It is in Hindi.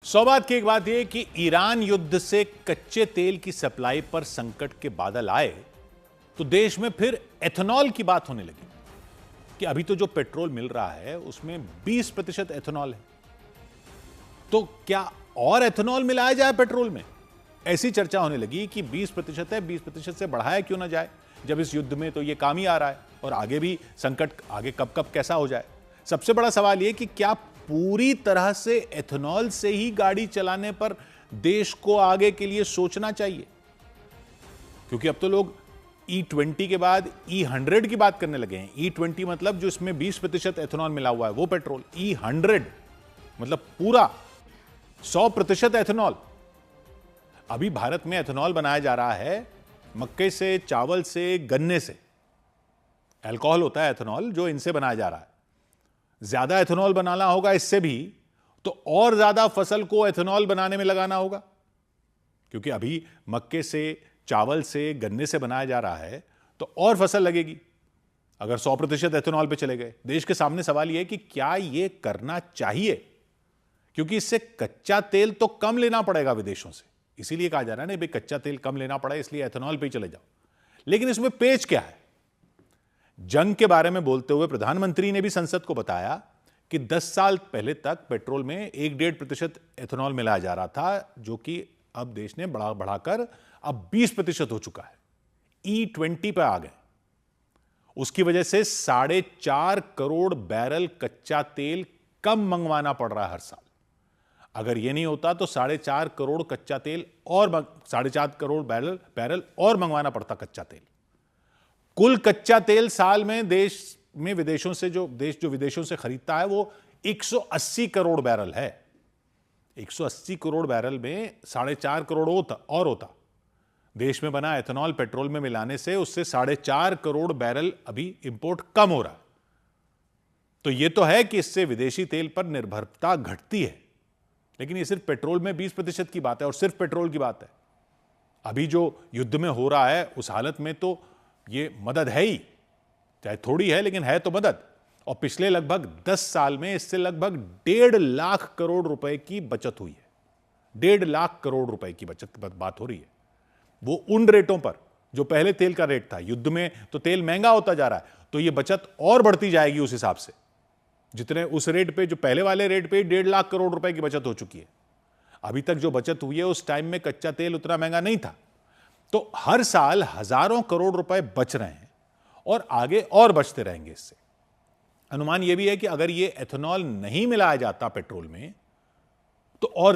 सौभाग्य की एक बात यह कि ईरान युद्ध से कच्चे तेल की सप्लाई पर संकट के बादल आए तो देश में फिर एथेनॉल की बात होने लगी कि अभी तो जो पेट्रोल मिल रहा है उसमें 20% एथेनॉल है, तो क्या और एथेनॉल मिलाया जाए पेट्रोल में। ऐसी चर्चा होने लगी कि 20% है, 20% से बढ़ाया क्यों ना जाए, जब इस युद्ध में तो यह काम ही आ रहा है और आगे भी संकट आगे कब कब कैसा हो जाए। सबसे बड़ा सवाल यह कि क्या पूरी तरह से एथेनॉल से ही गाड़ी चलाने पर देश को आगे के लिए सोचना चाहिए, क्योंकि अब तो लोग E20 के बाद E100 की बात करने लगे हैं। E20 मतलब जो इसमें 20% एथेनॉल मिला हुआ है वो पेट्रोल, E100 मतलब पूरा 100% एथेनॉल। अभी भारत में एथेनॉल बनाया जा रहा है मक्के से, चावल से, गन्ने से। अल्कोहल होता है एथेनॉल जो इनसे बनाया जा रहा है। ज्यादा एथेनॉल बनाना होगा इससे भी तो और ज्यादा फसल को एथेनॉल बनाने में लगाना होगा, क्योंकि अभी मक्के से, चावल से, गन्ने से बनाया जा रहा है तो और फसल लगेगी अगर 100% एथेनॉल पे चले गए। देश के सामने सवाल यह है कि क्या यह करना चाहिए, क्योंकि इससे कच्चा तेल तो कम लेना पड़ेगा विदेशों से, इसीलिए कहा जा रहा है ना भाई कच्चा तेल कम लेना पड़ा इसलिए एथेनॉल पे ही चले जाओ। लेकिन इसमें पेच क्या है? जंग के बारे में बोलते हुए प्रधानमंत्री ने भी संसद को बताया कि 10 साल पहले तक पेट्रोल में 1-1.5% एथेनॉल मिलाया जा रहा था, जो कि अब देश ने बढ़ाकर अब 20% हो चुका है। E20 पे आ गए। उसकी वजह से 4.5 करोड़ बैरल कच्चा तेल कम मंगवाना पड़ रहा है हर साल। अगर यह नहीं होता तो 4.5 करोड़ कच्चा तेल और 4.5 करोड़ बैरल और मंगवाना पड़ता कच्चा तेल। कुल कच्चा तेल साल में देश में विदेशों से जो विदेशों से खरीदता है वो 180 करोड़ बैरल है। 180 करोड़ बैरल में 4.5 करोड़ होता। देश में बना एथेनॉल पेट्रोल में मिलाने से उससे 4.5 करोड़ बैरल अभी इंपोर्ट कम हो रहा है। तो यह तो है कि इससे विदेशी तेल पर निर्भरता घटती है, लेकिन यह सिर्फ पेट्रोल में 20% की बात है और सिर्फ पेट्रोल की बात है। अभी जो युद्ध में हो रहा है उस हालत में तो ये मदद है ही, चाहे थोड़ी है लेकिन है तो मदद। और पिछले लगभग 10 साल में इससे लगभग 1.5 लाख करोड़ रुपए की बचत हुई है। 1.5 लाख करोड़ रुपए की बचत की बात हो रही है, वो उन रेटों पर जो पहले तेल का रेट था। युद्ध में तो तेल महंगा होता जा रहा है, तो ये बचत और बढ़ती जाएगी उस हिसाब से, जितने उस रेट पे जो पहले वाले रेट पे 1.5 लाख करोड़ रुपए की बचत हो चुकी है। अभी तक जो बचत हुई है उस टाइम में कच्चा तेल उतना महंगा नहीं था, तो हर साल हजारों करोड़ रुपए बच रहे हैं और आगे और बचते रहेंगे। इससे अनुमान यह भी है कि अगर यह एथेनॉल नहीं मिलाया जाता पेट्रोल में तो और